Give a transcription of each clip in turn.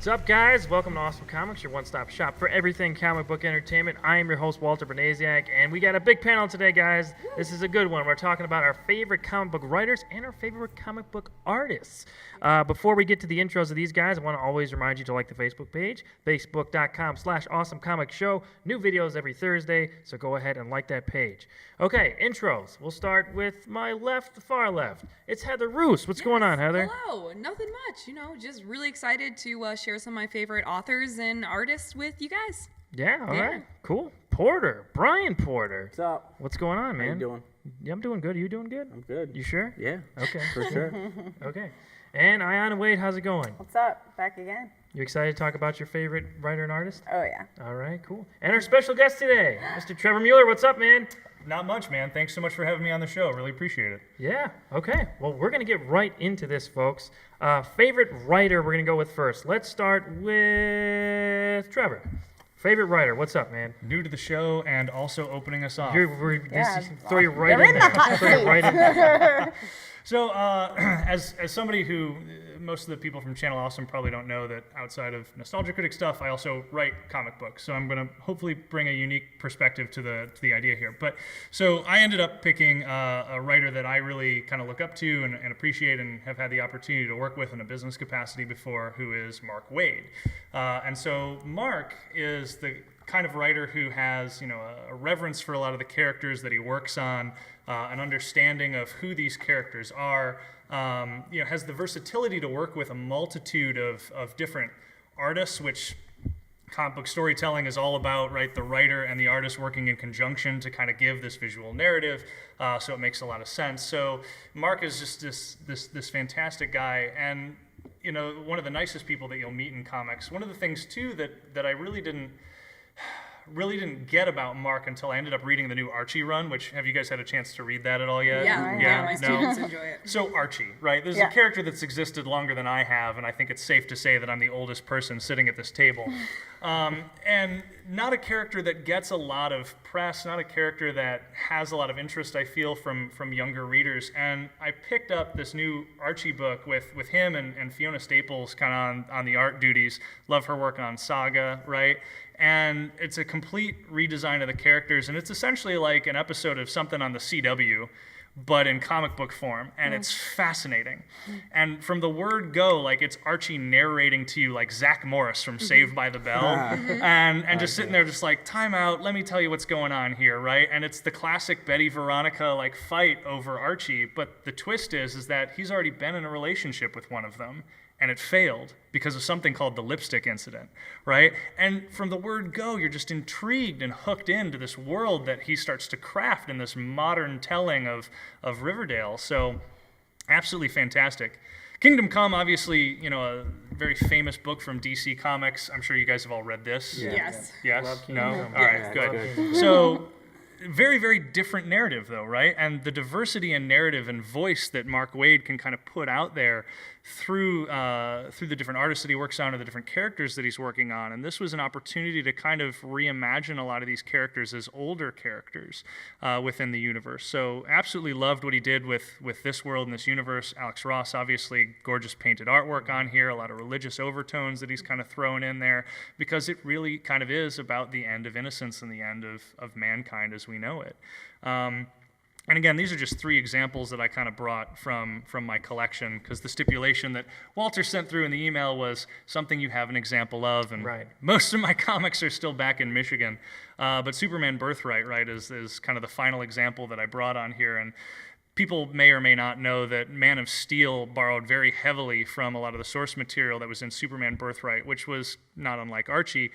What's up, guys? Welcome to Awesome Comics, your one-stop shop for everything comic book entertainment. I am your host, Walter Bernasiak, and we got a big panel today, guys. This is a good one. We're talking about our favorite comic book writers and our favorite comic book artists. Before we get to the intros of these guys, I want to always remind you to like the Facebook page, facebook.com/awesomecomicshow. New videos every Thursday, so go ahead and like that page. Okay, intros. We'll start with my left, the far left. It's Heather Roos. What's going on, Heather? Hello. Nothing much. Just really excited to share some of my favorite authors and artists with you guys. Yeah, all right. Cool. Porter. Brian Porter. What's up? What's going on, man? How you doing? Yeah, I'm doing good. Are you doing good? I'm good. You sure? Yeah. Okay. For sure. Okay. And Ayana Wade, how's it going? What's up? Back again? You excited to talk about your favorite writer and artist? Oh, yeah. All right, cool. And our special guest today, Mr. Trevor Mueller. What's up, man? Not much, man. Thanks so much for having me on the show. Really appreciate it. Yeah, okay. Well, we're going to get right into this, folks. Favorite writer we're going to go with first. Let's start with Trevor. Favorite writer, what's up, man? New to the show and also opening us off. Throw you right in there. Throw you right in there. So, as somebody who, most of the people from Channel Awesome probably don't know that outside of Nostalgia Critic stuff, I also write comic books. So I'm going to hopefully bring a unique perspective to the idea here. But so I ended up picking a writer that I really kind of look up to and appreciate and have had the opportunity to work with in a business capacity before, who is Mark Waid. And so Mark is the kind of writer who has, a reverence for a lot of the characters that he works on, an understanding of who these characters are, has the versatility to work with a multitude of different artists, which comic book storytelling is all about, right? The writer and the artist working in conjunction to kind of give this visual narrative, so it makes a lot of sense. So Mark is just this fantastic guy, and one of the nicest people that you'll meet in comics. One of the things too that I really didn't get about Mark until I ended up reading the new Archie run, which, have you guys had a chance to read that at all yet? Yeah, my students enjoy it. So Archie, right? This is a character that's existed longer than I have, and I think it's safe to say that I'm the oldest person sitting at this table. And not a character that gets a lot of press, not a character that has a lot of interest, I feel, from younger readers. And I picked up this new Archie book with him and Fiona Staples kind of on the art duties. Love her work on Saga, right? And it's a complete redesign of the characters, and it's essentially like an episode of something on the CW, but in comic book form, and it's fascinating. And from the word go, like, it's Archie narrating to you like Zach Morris from Saved by the Bell, and just sitting there just like, time out, let me tell you what's going on here, right? And it's the classic Betty Veronica like fight over Archie, but the twist is that he's already been in a relationship with one of them, and it failed because of something called the lipstick incident, right? And from the word go, you're just intrigued and hooked into this world that he starts to craft in this modern telling of Riverdale. So absolutely fantastic. Kingdom Come, obviously, a very famous book from DC Comics. I'm sure you guys have all read this. Yeah. Yes. Yes? Love No? Kingdom Come. All right, Yeah, good. So very, very different narrative, though, right? And the diversity in narrative and voice that Mark Waid can kind of put out there through the different artists that he works on or the different characters that he's working on. And this was an opportunity to kind of reimagine a lot of these characters as older characters within the universe. So absolutely loved what he did with this world and this universe. Alex Ross, obviously, gorgeous painted artwork on here, a lot of religious overtones that he's kind of thrown in there, because it really kind of is about the end of innocence and the end of mankind as we know it. And again, these are just three examples that I kind of brought from my collection, because the stipulation that Walter sent through in the email was something you have an example of, and Right. most of my comics are still back in Michigan. But Superman Birthright, right, is kind of the final example that I brought on here. And people may or may not know that Man of Steel borrowed very heavily from a lot of the source material that was in Superman Birthright, which was not unlike Archie.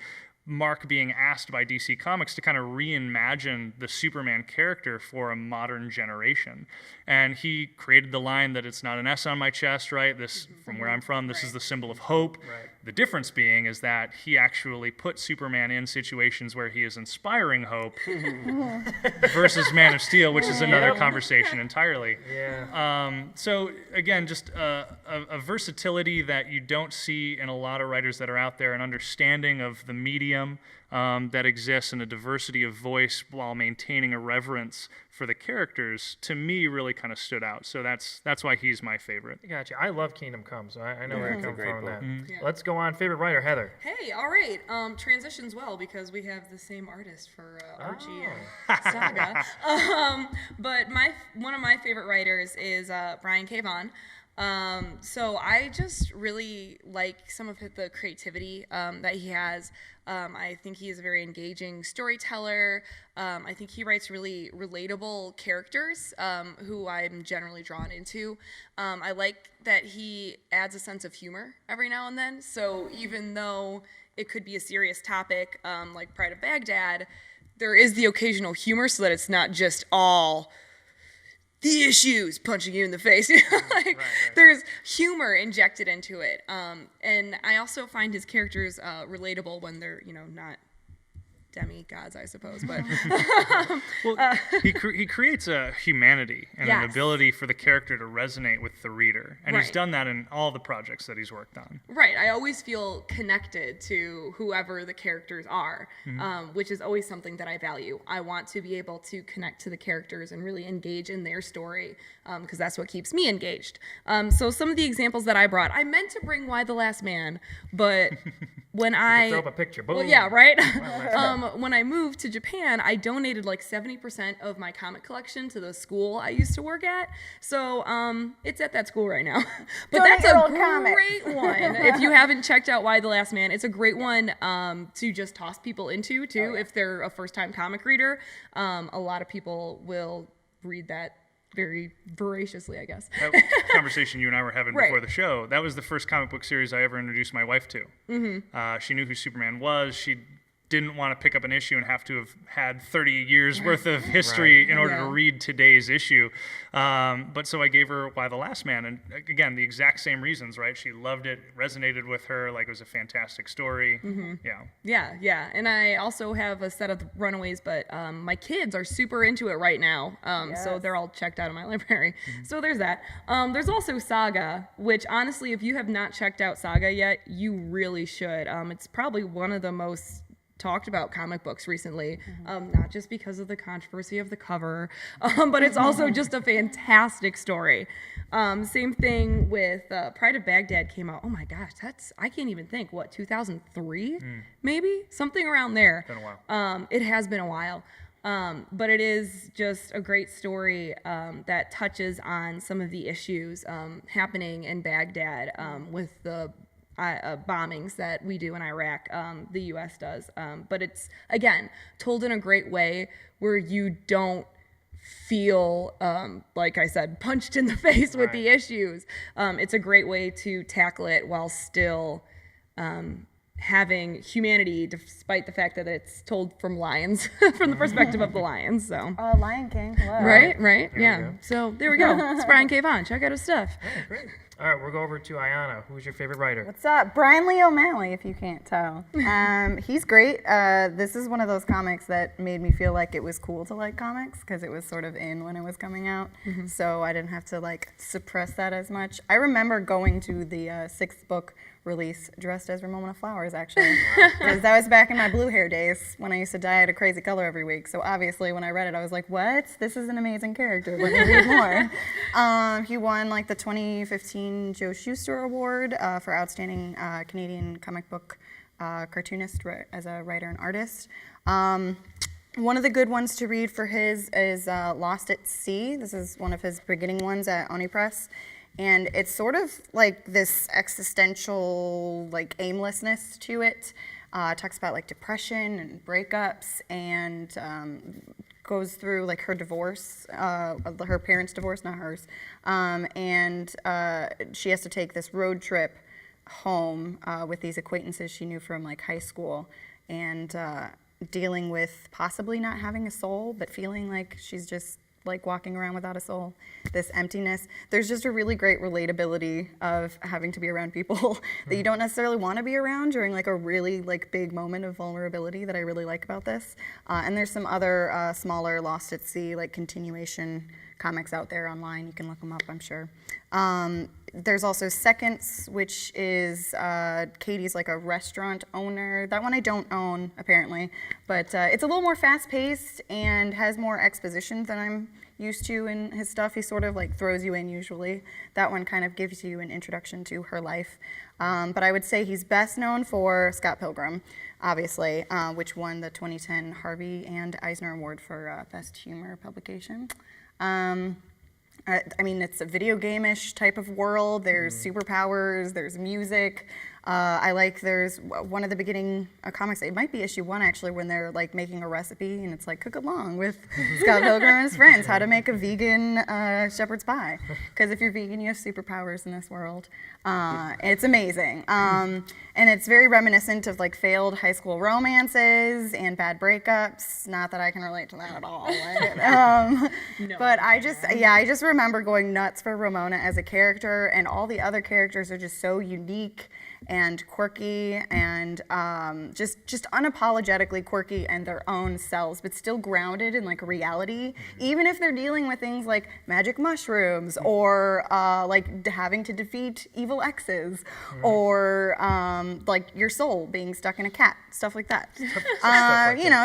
Mark being asked by DC Comics to kind of reimagine the Superman character for a modern generation. And he created the line that it's not an S on my chest, right? This, from where I'm from, this is the symbol of hope. Right. The difference being is that he actually put Superman in situations where he is inspiring hope versus Man of Steel, which is another conversation entirely. Yeah. So again, just a versatility that you don't see in a lot of writers that are out there, an understanding of the medium that exists, and a diversity of voice while maintaining a reverence for the characters, to me, really kind of stood out. So that's why he's my favorite. Gotcha. I love Kingdom Come, so I know where you're coming great from on that. Yeah. Let's go on. Favorite writer, Heather. Hey, all right. Transitions well because we have the same artist for Archie Oh. and Saga. But one of my favorite writers is Brian K. Vaughan. So I just really like some of the creativity that he has. I think he is a very engaging storyteller. I think he writes really relatable characters who I'm generally drawn into. I like that he adds a sense of humor every now and then. So even though it could be a serious topic like Pride of Baghdad, there is the occasional humor so that it's not just all the issues punching you in the face. There's humor injected into it. And I also find his characters relatable when they're, not demigods, I suppose. But Well, he creates a humanity and an Yes. ability for the character to resonate with the reader. And he's Right. done that in all the projects that he's worked on. right, I always feel connected to whoever the characters are, which is always something that I value. I want to be able to connect to the characters and really engage in their story because that's what keeps me engaged. So some of the examples that I brought, I meant to bring Y the Last Man, but when I Throw up a picture. Boom. Well, yeah, right. When I moved to Japan, I donated like 70% of my comic collection to the school I used to work at. So it's at that school right now. But Donate that's your a old comic. great one. If you haven't checked out Why the Last Man, it's a great one to just toss people into too. If they're a first-time comic reader, a lot of people will read that very voraciously, I guess. That conversation you and I were having Right. before the show, that was the first comic book series I ever introduced my wife to. She knew who Superman was. She didn't want to pick up an issue and have to have had 30 years worth of history in order to Yeah. read today's issue. But so I gave her Why the Last Man. And again, the exact same reasons, right? She loved it, resonated with her, like it was a fantastic story. Yeah. Yeah. And I also have a set of Runaways, but my kids are super into it right now. So Yes. they're all checked out in my library. So there's that. There's also Saga, which honestly, if you have not checked out Saga yet, you really should. It's probably one of the most talked about comic books recently, not just because of the controversy of the cover, but it's also just a fantastic story. Same thing with Pride of Baghdad came out. Oh my gosh, I can't even think. What, 2003? Maybe? Something around there. Been a while. It has been a while. But it is just a great story that touches on some of the issues happening in Baghdad with the bombings that we do in Iraq, the U.S. does. But it's, again, told in a great way where you don't feel, like I said, punched in the face with the issues. It's a great way to tackle it while still having humanity, despite the fact that it's told from lions, from the perspective of the lions. So, Lion King. Hello. right, we yeah. go. So there we go. It's Brian K. Vaughan. Check out his stuff. Oh, great. All right, we'll go over to Ayana. Who's your favorite writer? What's up? Brian Lee O'Malley, if you can't tell. He's great. This is one of those comics that made me feel like it was cool to like comics because it was sort of in when it was coming out. So I didn't have to like suppress that as much. I remember going to the sixth book release dressed as Ramona Flowers, actually. Because that was back in my blue hair days when I used to dye it a crazy color every week. So obviously when I read it, I was like, what? This is an amazing character. Let me read more. He won like the 2015 Joe Shuster Award for Outstanding Canadian Comic Book Cartoonist as a writer and artist. One of the good ones to read for his is Lost at Sea. This is one of his beginning ones at Oni Press. And it's sort of like this existential, like aimlessness to it. Talks about like depression and breakups, and goes through like her divorce, her parents' divorce, not hers. And she has to take this road trip home with these acquaintances she knew from like high school, and dealing with possibly not having a soul, but feeling like she's just like walking around without a soul, this emptiness. There's just a really great relatability of having to be around people that you don't necessarily want to be around during like a really like big moment of vulnerability that I really like about this. And there's some other smaller Lost at Sea like continuation comics out there online. You can look them up, I'm sure. There's also Seconds, which is Katie's like a restaurant owner. That one I don't own, apparently. But it's a little more fast-paced and has more exposition than I'm used to in his stuff. He sort of like throws you in usually. That one kind of gives you an introduction to her life. But I would say he's best known for Scott Pilgrim, obviously, which won the 2010 Harvey and Eisner Award for Best Humor Publication. I mean, it's a video game-ish type of world. There's superpowers, there's music. There's one of the beginning comics, it might be issue 1 actually, when they're like making a recipe and it's like cook along with Scott Pilgrim and his friends, how to make a vegan shepherd's pie. Because if you're vegan, you have superpowers in this world. It's amazing. And it's very reminiscent of like failed high school romances and bad breakups. Not that I can relate to that at all. Right? No. But I just remember going nuts for Ramona as a character, and all the other characters are just so unique and quirky and just unapologetically quirky and their own selves, but still grounded in like reality, even if they're dealing with things like magic mushrooms or like having to defeat evil exes or like your soul being stuck in a cat, stuff like that.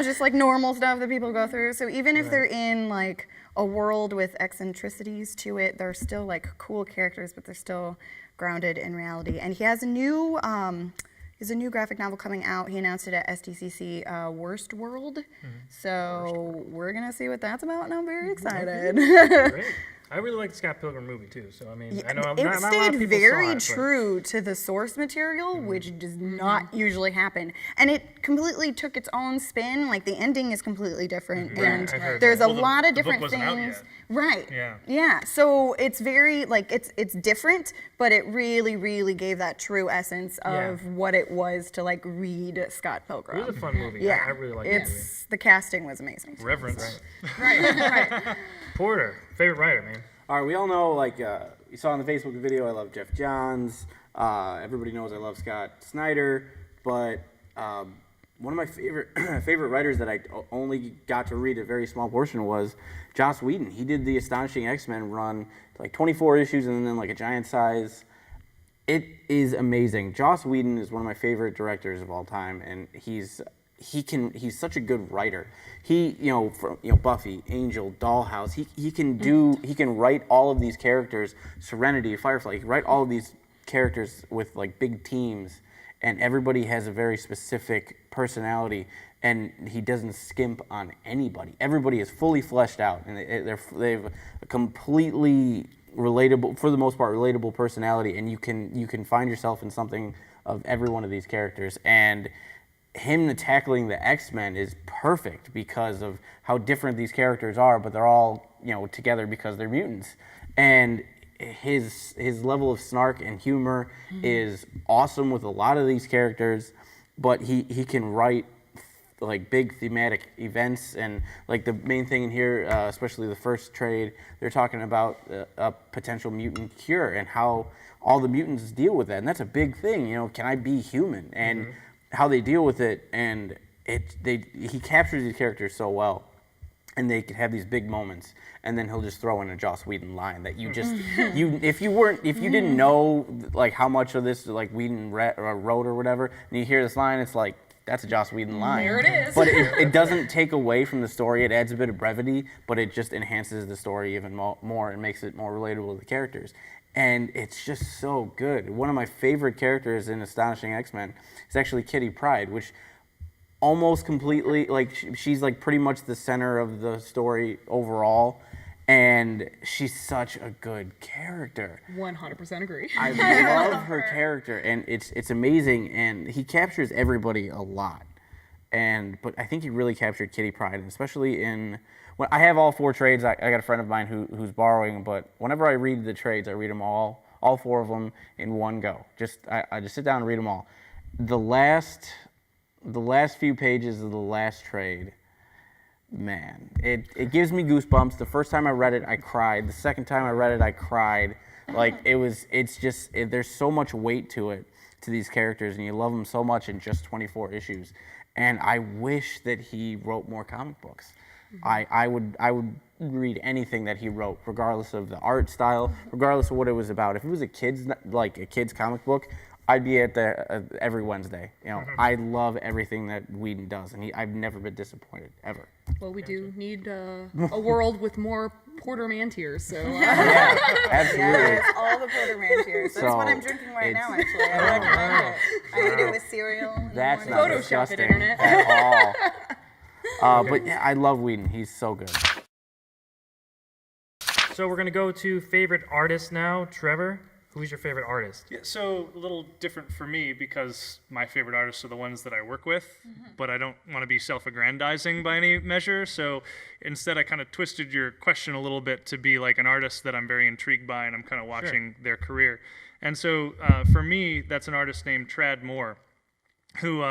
Just like normal stuff that people go through. So even if they're in like a world with eccentricities to it, they're still like cool characters, but they're still grounded in reality. And he has a new graphic novel coming out. He announced it at SDCC, Worst World. So we're gonna see what that's about, and I'm very excited. Great. I really like the Scott Pilgrim movie too. So I mean, I know not a lot of stayed people very saw it, but- true to the source material, which does not usually happen. And it completely took its own spin. Like the ending is completely different, and I've heard there's that. a lot of the book different wasn't out things. yet. Right. Yeah. Yeah. So it's very like it's different, but it really, really gave that true essence of what it was to like read Scott Pilgrim. It was a fun movie. Yeah, I really liked the movie. the casting was amazing. Reverence. Right. Porter, favorite writer, man. All right, we all know, like, you saw in the Facebook video, I love Jeff Johns. Everybody knows I love Scott Snyder. But one of my favorite writers that I only got to read a very small portion was Joss Whedon. He did the Astonishing X-Men run, like 24 issues and then like a giant size. It is amazing. Joss Whedon is one of my favorite directors of all time, and he's such a good writer. He, Buffy, Angel, Dollhouse. He can write all of these characters. Serenity, Firefly. He can write all of these characters with like big teams, and everybody has a very specific personality. And he doesn't skimp on anybody. Everybody is fully fleshed out, and they've a completely relatable, for the most part, relatable personality. And you can find yourself in something of every one of these characters. And him tackling the X-Men is perfect because of how different these characters are, but they're all, together because they're mutants. And his level of snark and humor is awesome with a lot of these characters, but he can write like big thematic events, and like the main thing in here, especially the first trade, they're talking about a potential mutant cure and how all the mutants deal with that, and that's a big thing. Can I be human? And how they deal with it, and he captures these characters so well, and they can have these big moments, and then he'll just throw in a Joss Whedon line that you just if you didn't know like how much of this like Whedon wrote or whatever, and you hear this line, it's like that's a Joss Whedon line. There it is. But it doesn't take away from the story. It adds a bit of brevity, but it just enhances the story even more and makes it more relatable to the characters. And it's just so good. One of my favorite characters in Astonishing X-Men is actually Kitty Pryde, which almost completely, like, she's like pretty much the center of the story overall. And she's such a good character. 100% agree. I love her character, and it's amazing. And he captures everybody a lot. But I think he really captured Kitty Pryde, and especially in. Well, I have all 4 trades. I got a friend of mine who's borrowing, but whenever I read the trades, I read them all 4 of them in one go. I just sit down and read them all. The last few pages of the last trade, man, it gives me goosebumps. The first time I read it, I cried. The second time I read it, I cried. Like there's so much weight to these characters, and you love them so much in just 24 issues. And I wish that he wrote more comic books. I would read anything that he wrote, regardless of the art style, regardless of what it was about. If it was a kid's comic book, I'd be at every Wednesday. You know, I love everything that Whedon does, and I've never been disappointed ever. Well, we do need a world with more Porter Mantiers, so. Yeah, absolutely. Yes, all the Porter Man tears. That's So, what I'm drinking right now, it's- actually. I recommend it. I eat it with cereal. in the That's morning. not Photoshop it, disgusting internet. at all. But yeah, I love Whedon. He's so good. So we're gonna go to favorite artist now. Trevor, who's your favorite artist? Yeah, so a little different for me because my favorite artists are the ones that I work with, but I don't want to be self-aggrandizing by any measure. So instead, I kind of twisted your question a little bit to be like an artist that I'm very intrigued by and I'm kind of watching their career. And so for me, that's an artist named Tradd Moore, who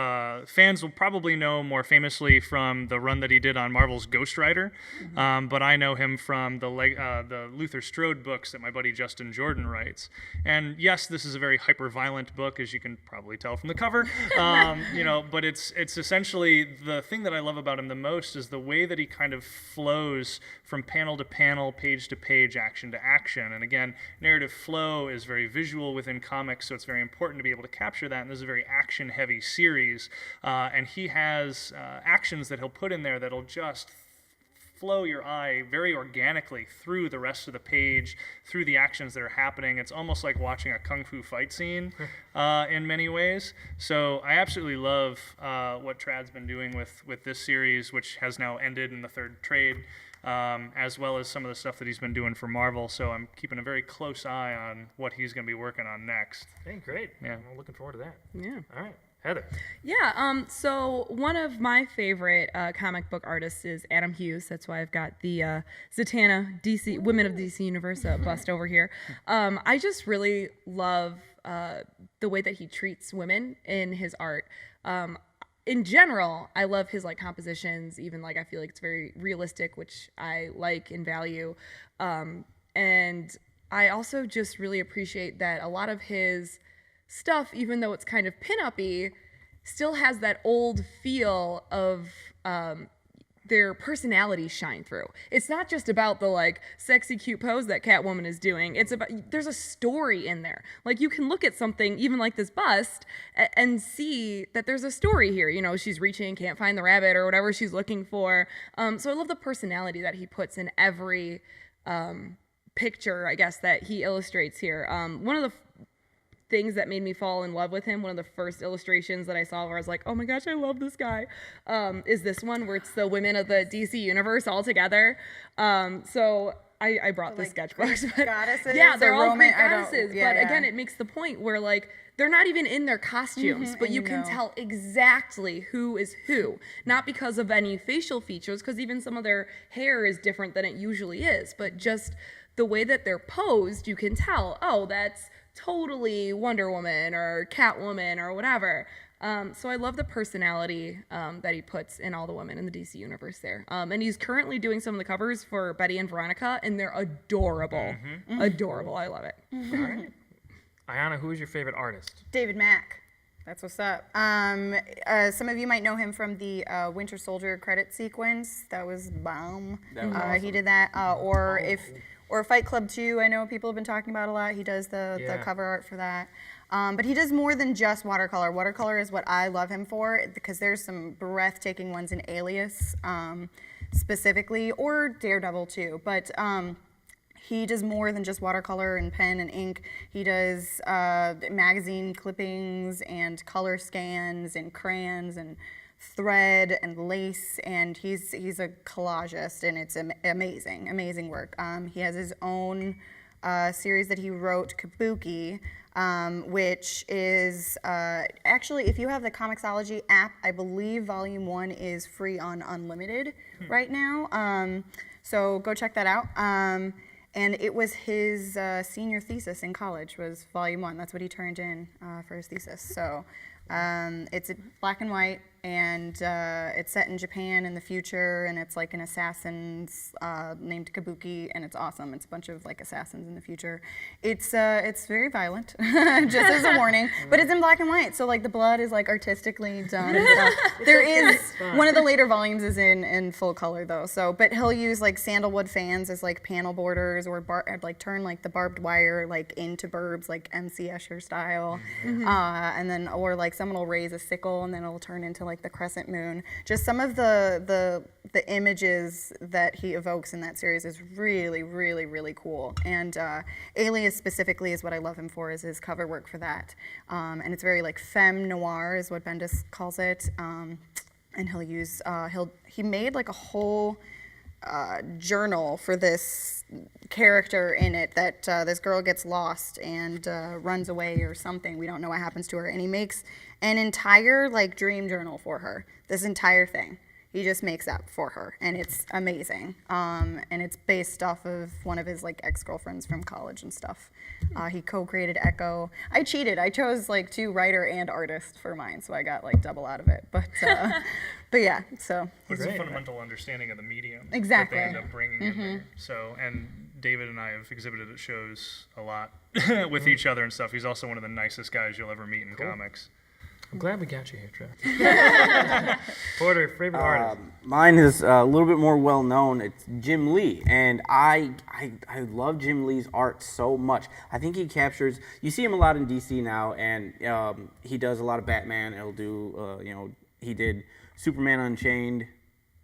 fans will probably know more famously from the run that he did on Marvel's Ghost Rider, but I know him from the Luther Strode books that my buddy Justin Jordan writes. And yes, this is a very hyper-violent book, as you can probably tell from the cover. But it's essentially the thing that I love about him the most is the way that he kind of flows from panel to panel, page to page, action to action. And again, narrative flow is very visual within comics, so it's very important to be able to capture that. And this is a very action-heavy series, and he has actions that he'll put in there that'll just flow your eye very organically through the rest of the page, through the actions that are happening. It's almost like watching a kung fu fight scene in many ways. So I absolutely love what Tradd's been doing with this series, which has now ended in the third trade, as well as some of the stuff that he's been doing for Marvel. So I'm keeping a very close eye on what he's going to be working on next. Hey, great. Yeah. I'm looking forward to that. Yeah. All right, Heather. Yeah, so one of my favorite comic book artists is Adam Hughes. That's why I've got the Zatanna DC Women of DC Universe bust over here. I just really love the way that he treats women in his art. In general, I love his like compositions. Even like I feel like it's very realistic, which I like and value. And I also just really appreciate that a lot of his stuff, even though it's kind of pin-up-y, still has that old feel of their personalities shine through. It's not just about the like sexy cute pose that Catwoman is doing. It's about there's a story in there. Like you can look at something even like this bust and see that there's a story here. You know, she's reaching, can't find the rabbit or whatever she's looking for. So I love the personality that he puts in every picture, I guess, that he illustrates here. One of the things that made me fall in love with him, one of the first illustrations that I saw where I was like, oh my gosh, I love this guy, is this one where it's the women of the DC universe all together. So I brought the sketchbooks. But goddesses yeah, they're or all Greek Roman- I don't- goddesses. yeah, but yeah. again, it makes the point where like they're not even in their costumes, but and you you can know. tell exactly who is who. Not because of any facial features, because even some of their hair is different than it usually is, but just the way that they're posed, you can tell, oh, that's totally Wonder Woman or Catwoman or whatever. So I love the personality that he puts in all the women in the DC universe there. And he's currently doing some of the covers for Betty and Veronica, and they're adorable. Adorable. I love it. All right. Ayana, who is your favorite artist? David Mack. That's what's up. Some of you might know him from the Winter Soldier credit sequence. That was bomb. That was awesome. He did that. Or Fight Club 2, I know people have been talking about a lot. He does the cover art for that. But he does more than just watercolor. Watercolor is what I love him for because there's some breathtaking ones in Alias specifically, or Daredevil too. But he does more than just watercolor and pen and ink. He does magazine clippings and color scans and crayons and thread and lace, and he's a collagist, and it's amazing work. He has his own series that he wrote, Kabuki, which is actually, if you have the Comixology app, I believe Volume 1 is free on Unlimited right now. So go check that out. And it was his senior thesis in college was Volume 1. That's what he turned in for his thesis. So it's black and white. and it's set in Japan in the future, and it's like an assassin's named Kabuki, and it's awesome. It's a bunch of like assassins in the future. It's very violent, just as a warning, but it's in black and white, so like the blood is like artistically done and stuff. There is one of the later volumes is in full color though. So, but he'll use like sandalwood fans as like panel borders, or like turn like the barbed wire like into burbs, like MC Escher style, and then or like someone will raise a sickle and then it'll turn into like the crescent moon. Just some of the images that he evokes in that series is really cool. And Alias specifically is what I love him for, is his cover work for that. And it's very like femme noir is what Bendis calls it. And he'll use he made like a whole journal for this character in it that this girl gets lost and runs away or something. We don't know what happens to her, and he makes an entire like dream journal for her. This entire thing he just makes up for her, and it's amazing. And it's based off of one of his like ex-girlfriends from college and stuff. He co-created Echo. I cheated. I chose like 2 writer and artist for mine, so I got like double out of it. But yeah, so It's a Great. fundamental understanding of the medium Exactly. that they end up bringing in there. So, and David and I have exhibited at shows a lot with each other and stuff. He's also one of the nicest guys you'll ever meet in comics. I'm glad we got you here, Trev. Porter, favorite artist? Mine is a little bit more well known. It's Jim Lee, and I love Jim Lee's art so much. I think he captures. You see him a lot in DC now, and he does a lot of Batman. He'll do he did Superman Unchained,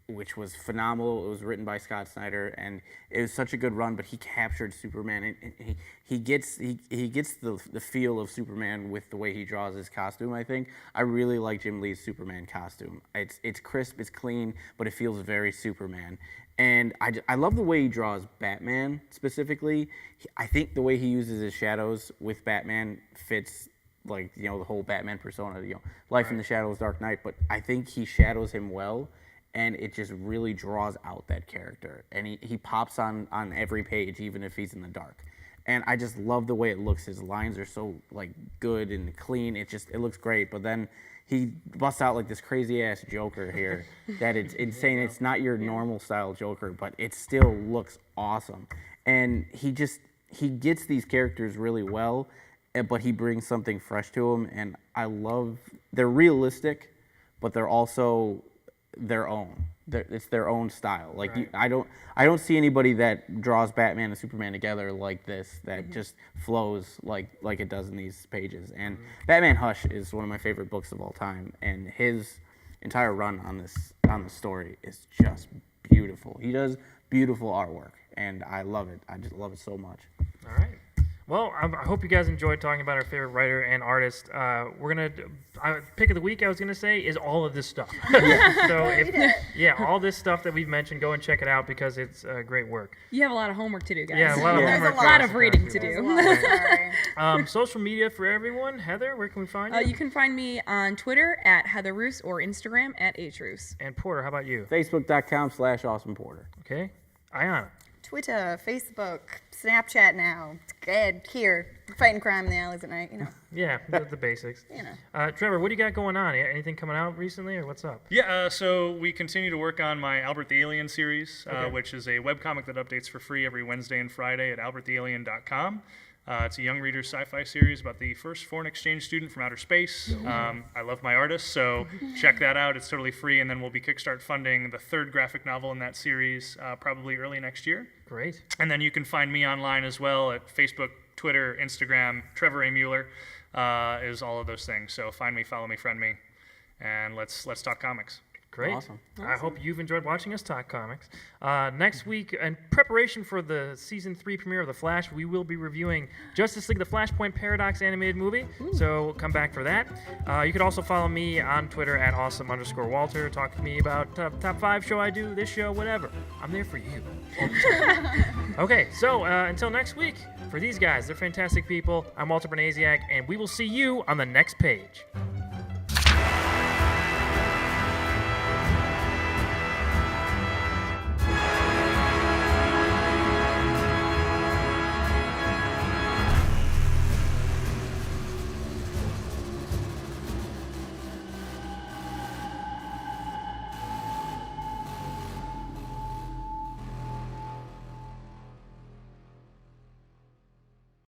which was phenomenal. It was written by Scott Snyder, and it was such a good run. But he captured Superman, and he gets the feel of Superman with the way he draws his costume. I think I really like Jim Lee's Superman costume. It's crisp, it's clean, but it feels very Superman. And I love the way he draws Batman specifically. I think the way he uses his shadows with Batman fits like the whole Batman persona. Life in the Shadows, Dark Knight. But I think he shadows him well. And it just really draws out that character. And he pops on every page, even if he's in the dark. And I just love the way it looks. His lines are so like good and clean. It looks great. But then he busts out like this crazy ass Joker here that it's insane. It's not your normal style Joker, but it still looks awesome. And he gets these characters really well, but he brings something fresh to them. And I love, they're realistic, but they're also their own. It's their own style. Like I don't see anybody that draws Batman and Superman together like this. That just flows like it does in these pages. And Batman Hush is one of my favorite books of all time. And his entire run on the story is just beautiful. He does beautiful artwork, and I love it. I just love it so much. All right. Well, I hope you guys enjoyed talking about our favorite writer and artist. We're gonna pick of the week. I was gonna say is all of this stuff. So all this stuff that we've mentioned, go and check it out because it's great work. You have a lot of homework to do, guys. Yeah, a lot of There's homework. a a lot of reading to There's a do. lot, sorry. Social media for everyone. Heather, where can we find you? You can find me on Twitter at Heather Roos or Instagram at HRoos. And Porter, how about you? Facebook.com/AwesomePorter. Okay. Ayana. Twitter, Facebook, Snapchat now. Good. Here, fighting crime in the alleys at night. Yeah, the basics. know. Trevor, what do you got going on? Anything coming out recently, or what's up? Yeah, so we continue to work on my Albert the Alien series, Okay. which is a webcomic that updates for free every Wednesday and Friday at albertthealien.com. It's a young reader's sci-fi series about the first foreign exchange student from outer space. I love my artist, so check that out. It's totally free, and then we'll be Kickstart funding the 3rd graphic novel in that series probably early next year. Great. And then you can find me online as well at Facebook, Twitter, Instagram. Trevor A. Mueller is all of those things. So find me, follow me, friend me, and let's talk comics. Great. Awesome. I hope you've enjoyed watching us talk comics. Next week, in preparation for the season 3 premiere of The Flash, we will be reviewing Justice League: The Flashpoint Paradox animated movie. So come back for that. You could also follow me on Twitter at awesome_Walter. Talk to me about top 5 show I do, this show, whatever. I'm there for you. all the time. Okay, so until next week, for these guys, they're fantastic people. I'm Walter Bernasiak, and we will see you on the next page.